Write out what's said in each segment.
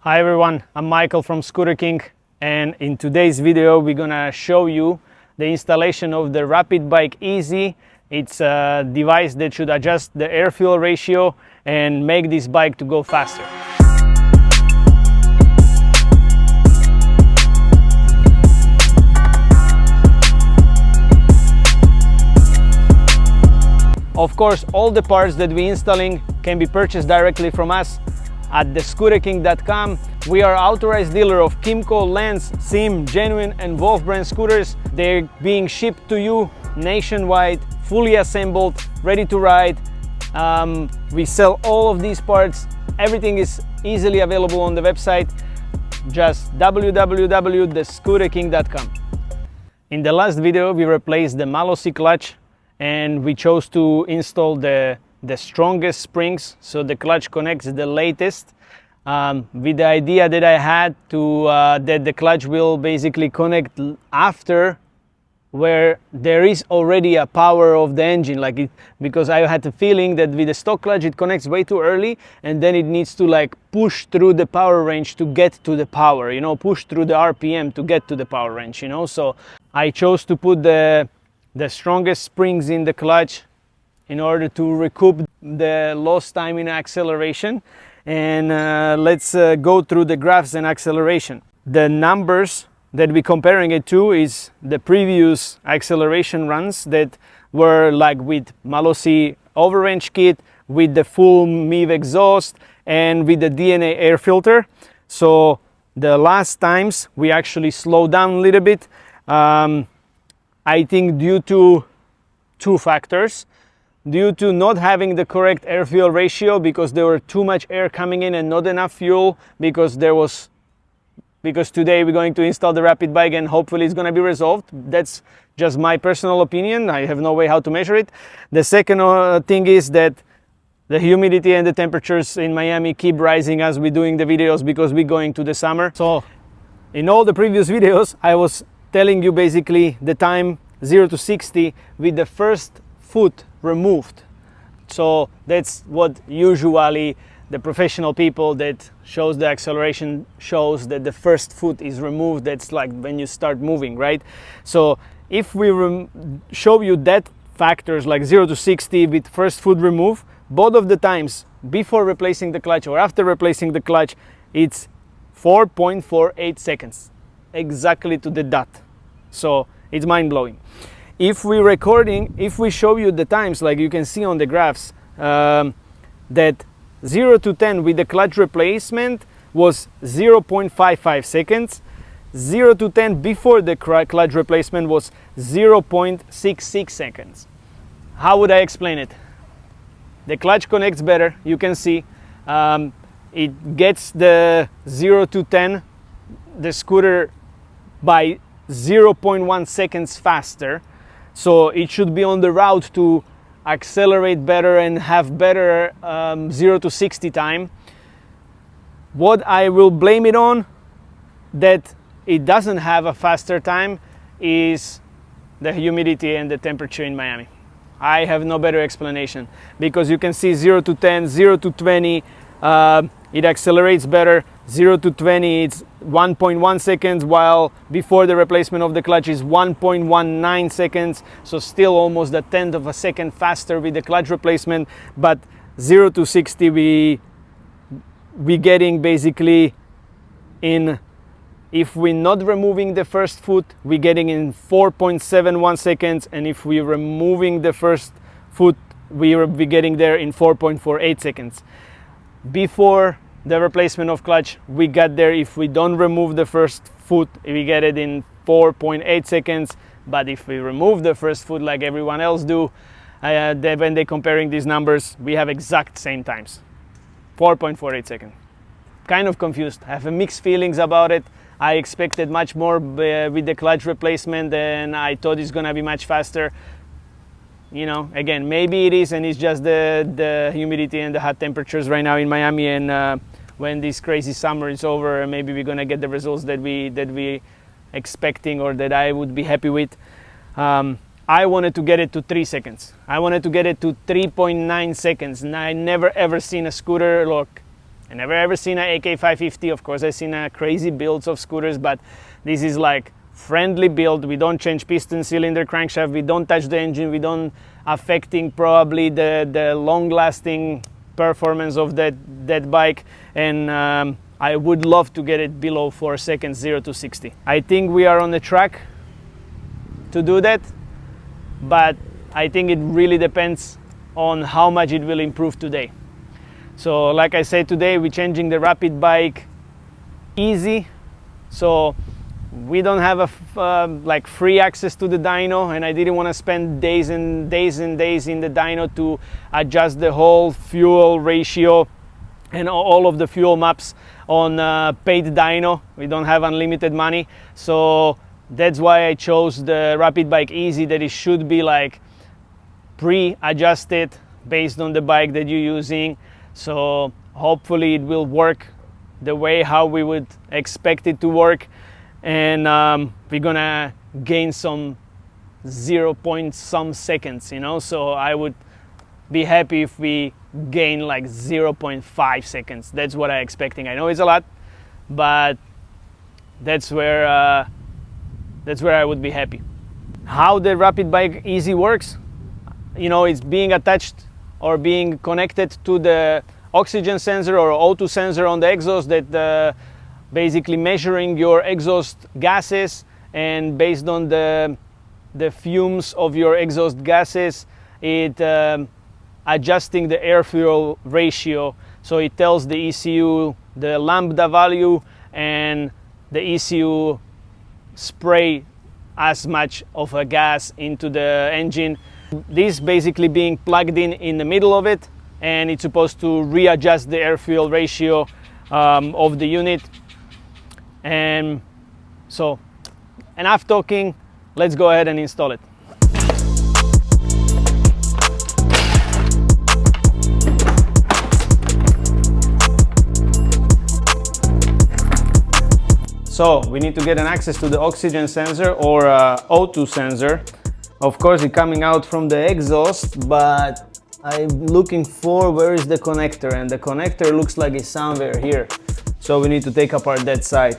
Hi everyone, I'm Michael from Scooter King, and in today's video we're gonna show you the installation of the RapidBike Easy. It's a device that should adjust the air-fuel ratio and make this bike to go faster. Of course, all the parts that we're installing can be purchased directly from us at thescooterking.com. We are authorized dealer of Kymco, Lens, Sim, Genuine and Wolf brand scooters. They're being shipped to you nationwide, fully assembled, ready to ride. We sell all of these parts. Everything is easily available on the website, just www.thescooterking.com. In the last video we replaced the Malossi clutch and we chose to install the strongest springs, so the clutch connects the latest, with the idea that I had to that the clutch will basically connect after where there is already a power of the engine, because I had the feeling that with the stock clutch it connects way too early and then it needs to push through the power range to get to the power, push through the RPM to get to the power range, so I chose to put the strongest springs in the clutch in order to recoup the lost time in acceleration. And let's go through the graphs and acceleration. The numbers that we're comparing it to is the previous acceleration runs that were with Malossi overrange kit, with the full MIVV exhaust and with the DNA air filter. So the last times we actually slowed down a little bit, I think due to two factors. Due to not having the correct air-fuel ratio, because there were too much air coming in and not enough fuel, because today we're going to install the RapidBike and hopefully it's going to be resolved. That's just my personal opinion. I have no way how to measure it. The second thing is that the humidity and the temperatures in Miami keep rising as we're doing the videos, because we're going to the summer. So in all the previous videos I was telling you basically the time 0 to 60 with the first foot removed. So that's what usually the professional people that shows the acceleration shows, that the first foot is removed. That's like when you start moving, right? So if we show you that factors like 0 to 60 with first foot remove, both of the times before replacing the clutch or after replacing the clutch, it's 4.48 seconds, exactly to the dot. So it's mind-blowing. If we show you the times, like you can see on the graphs, that 0 to 10 with the clutch replacement was 0.55 seconds. 0 to 10 before the clutch replacement was 0.66 seconds. How would I explain it? The clutch connects better, you can see. It gets the 0 to 10, the scooter, by 0.1 seconds faster. So it should be on the route to accelerate better and have better 0 to 60 time. What I will blame it on, that it doesn't have a faster time, is the humidity and the temperature in Miami. I have no better explanation, because you can see 0 to 10, 0 to 20, it accelerates better. 0 to 20 it's 1.1 seconds, while before the replacement of the clutch is 1.19 seconds, so still almost a tenth of a second faster with the clutch replacement. But 0 to 60 we getting basically in, if we're not removing the first foot, we're getting in 4.71 seconds, and if we're removing the first foot, we're getting there in 4.48 seconds. Before the replacement of clutch, we got there, if we don't remove the first foot, we get it in 4.8 seconds. But if we remove the first foot like everyone else do, when they're comparing these numbers, we have exact same times, 4.48 seconds. Kind of confused, I have mixed feelings about it. I expected much more with the clutch replacement, and I thought it's gonna be much faster. Again, maybe it is, and it's just the humidity and the hot temperatures right now in Miami, and when this crazy summer is over, maybe we're gonna get the results that we expecting, or that I would be happy with. I wanted to get it to 3 seconds. I wanted to get it to 3.9 seconds, and I never ever seen a scooter I never ever seen an AK550. Of course, I've seen crazy builds of scooters, but this is like friendly build. We don't change piston, cylinder, crankshaft. We don't touch the engine. We don't affecting probably the long-lasting performance of that bike. And I would love to get it below 4 seconds, 0 to 60. I think we are on the track to do that, but I think it really depends on how much it will improve today. So like I said, today we're changing the RapidBike Easy, so we don't have like free access to the dyno, and I didn't want to spend days and days and days in the dyno to adjust the whole fuel ratio and all of the fuel maps on paid dyno. We don't have unlimited money, so that's why I chose the RapidBike Easy, that it should be like pre-adjusted based on the bike that you're using. So hopefully it will work the way how we would expect it to work, and we're gonna gain some 0 point some seconds, you know. So I would be happy if we gain like 0.5 seconds. That's what I'm expecting. I know it's a lot, but that's where I would be happy. How the RapidBike Easy works, you know, it's being attached or being connected to the oxygen sensor or O2 sensor on the exhaust, that basically measuring your exhaust gases, and based on the fumes of your exhaust gases, it adjusting the air fuel ratio. So it tells the ECU the lambda value, and the ECU spray as much of a gas into the engine. This basically being plugged in the middle of it, and it's supposed to readjust the air fuel ratio of the unit. And so, enough talking, let's go ahead and install it. So we need to get an access to the oxygen sensor or O2 sensor. Of course it's coming out from the exhaust, but I'm looking for where is the connector, and the connector looks like it's somewhere here. So we need to take apart that side.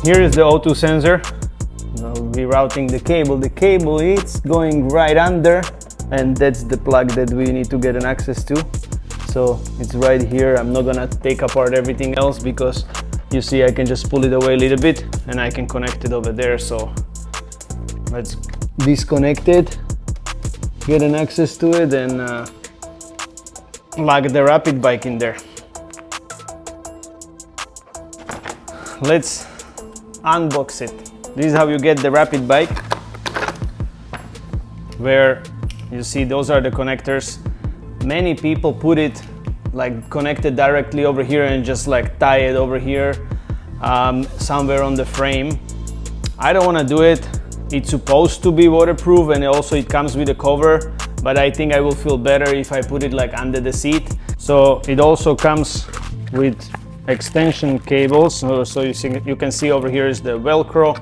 Here is the O2 sensor. I'll be routing the cable. The cable is going right under, and that's the plug that we need to get an access to. So it's right here. I'm not gonna take apart everything else, because you see I can just pull it away a little bit and I can connect it over there. So let's disconnect it, get an access to it, and plug the RapidBike in there. Let's unbox it. This is how you get the RapidBike, where you see those are the connectors. Many people put it like connected directly over here and just like tie it over here somewhere on the frame. I don't want to do it. It's supposed to be waterproof, and also it comes with a cover, but I think I will feel better if I put it like under the seat. So it also comes with extension cables. So you can see over here is the Velcro,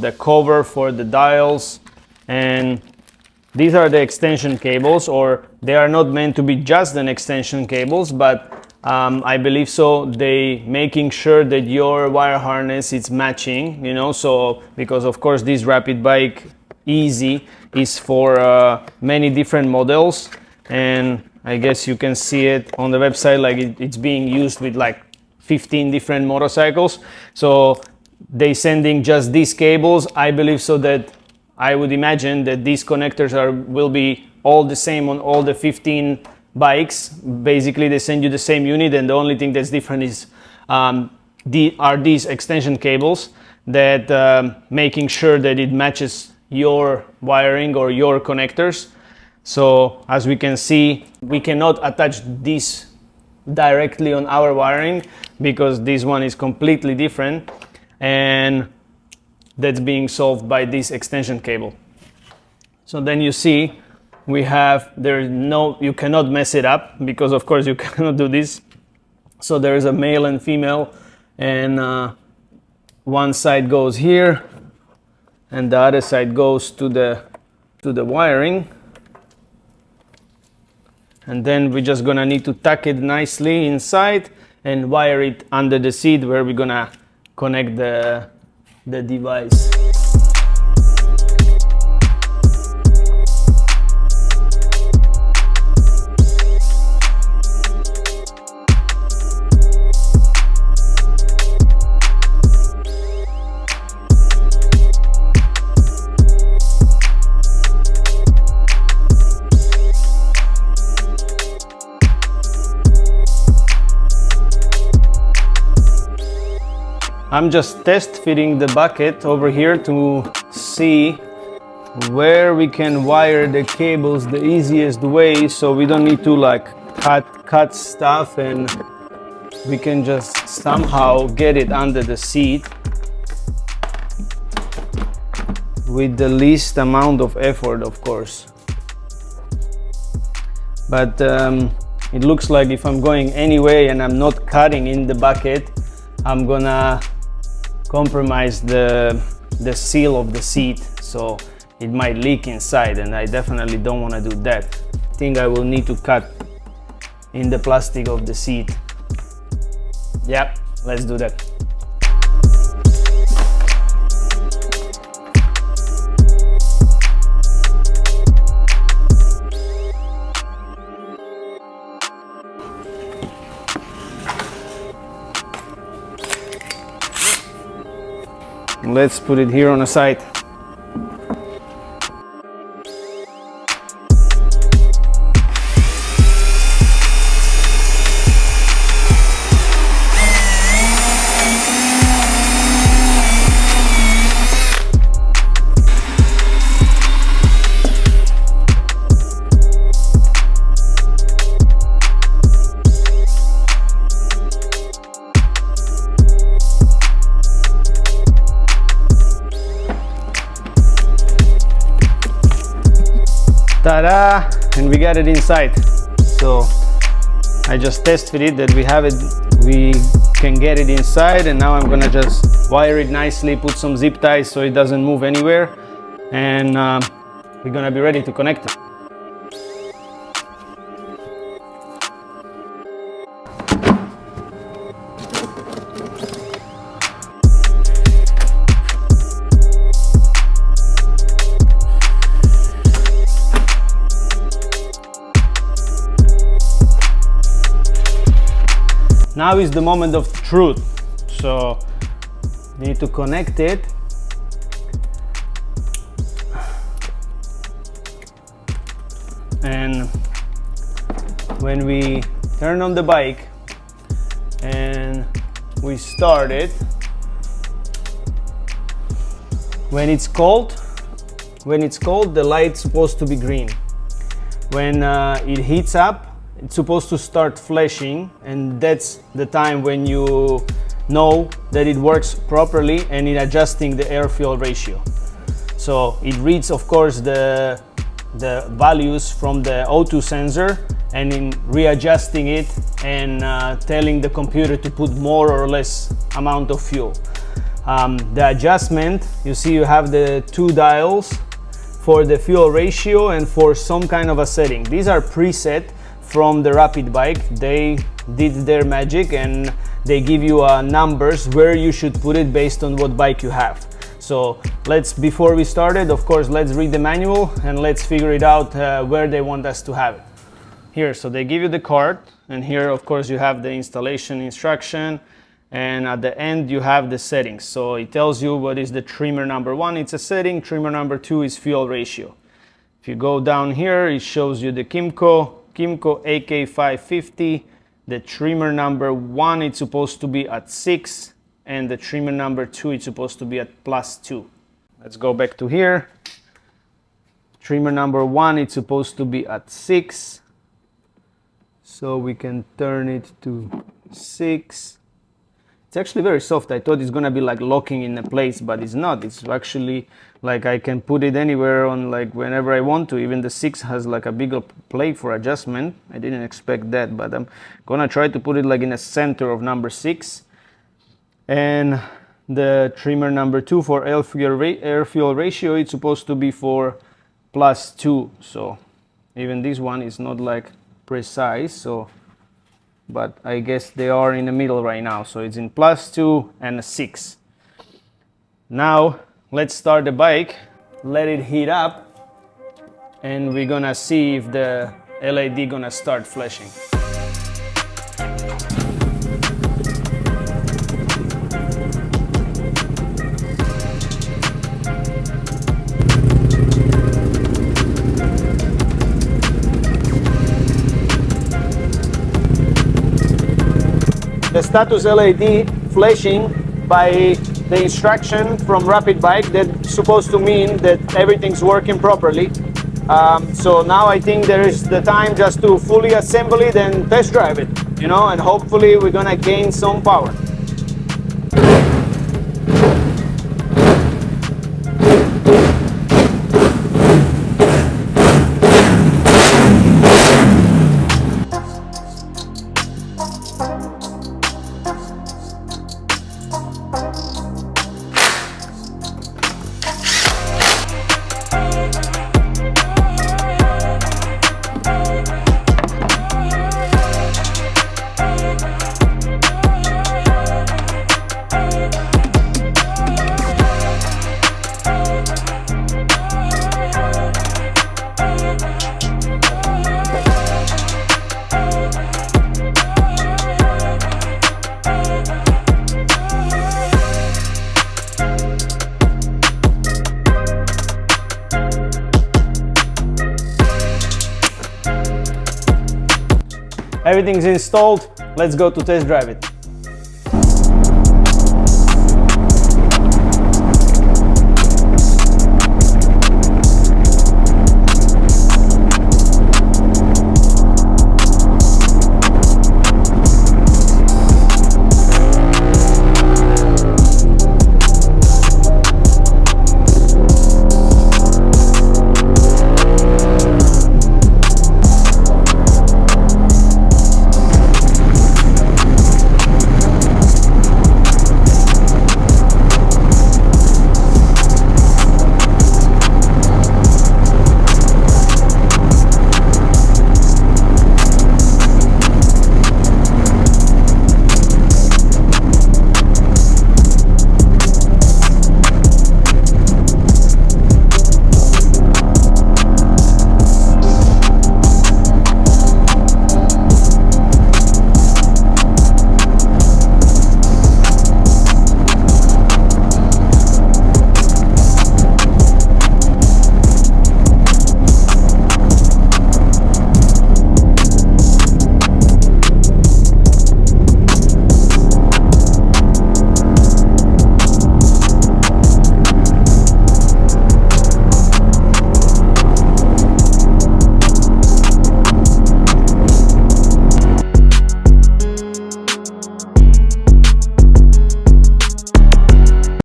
the cover for the dials, and these are the extension cables, or they are not meant to be just an extension cables, but I believe so they making sure that your wire harness is matching, you know. So because of course this RapidBike Easy is for many different models, and I guess you can see it on the website, like it's being used with like 15 different motorcycles. So they sending just these cables. I believe so that I would imagine that these connectors will be all the same on all the 15 bikes. Basically, they send you the same unit, and the only thing that's different is these extension cables that making sure that it matches your wiring or your connectors. So as we can see, we cannot attach this directly on our wiring because this one is completely different, and that's being solved by this extension cable. So then you see we have, you cannot mess it up because of course you cannot do this. So there is a male and female, and one side goes here and the other side goes to the wiring. And then we're just gonna need to tuck it nicely inside and wire it under the seat where we're gonna connect the device. I'm just test fitting the bucket over here to see where we can wire the cables the easiest way, so we don't need to like cut stuff, and we can just somehow get it under the seat with the least amount of effort, of course. But it looks like if I'm going anyway and I'm not cutting in the bucket, I'm gonna compromise the seal of the seat, so it might leak inside, and I definitely don't want to do that. I think I will need to cut in the plastic of the seat. Yep, let's do that. Let's put it here on the side. Ta-da! And we got it inside. So I just test fitted that we can get it inside, and now I'm gonna just wire it nicely, put some zip ties so it doesn't move anywhere, and we're gonna be ready to connect it. Now is the moment of truth. So you need to connect it. And when we turn on the bike and we start it, when it's cold, the light's supposed to be green. When it heats up, it's supposed to start flashing, and that's the time when you know that it works properly and it adjusting the air-fuel ratio. So it reads, of course, the values from the O2 sensor, and in readjusting it and telling the computer to put more or less amount of fuel. The adjustment, you see you have the two dials for the fuel ratio and for some kind of a setting. These are preset from the RapidBike. They did their magic and they give you numbers where you should put it based on what bike you have. So before we started, of course, let's read the manual and let's figure it out where they want us to have it. Here, so they give you the card, and here of course you have the installation instruction, and at the end you have the settings. So it tells you what is the trimmer number 1, it's a setting, trimmer number 2 is fuel ratio. If you go down here, it shows you the Kymco AK550. The trimmer number 1 it's supposed to be at 6, and the trimmer number 2 it's supposed to be at +2. Let's go back to here. Trimmer number 1 it's supposed to be at 6, so we can turn it to 6. It's actually very soft. I thought it's gonna be like locking in a place, but it's not. It's actually like I can put it anywhere on, like whenever I want to. Even the 6 has like a bigger plate for adjustment. I didn't expect that, but I'm gonna try to put it like in the center of number 6. And the trimmer number 2 for air fuel ratio, it's supposed to be for +2. So even this one is not like precise, so but I guess they are in the middle right now, so it's in +2 and a 6. Now let's start the bike, let it heat up, and we're gonna see if the LED gonna start flashing. The status LED flashing by the instruction from RapidBike, that's supposed to mean that everything's working properly. So now I think there is the time just to fully assemble it and test drive it, you know, and hopefully we're gonna gain some power. Everything's installed, let's go to test drive it.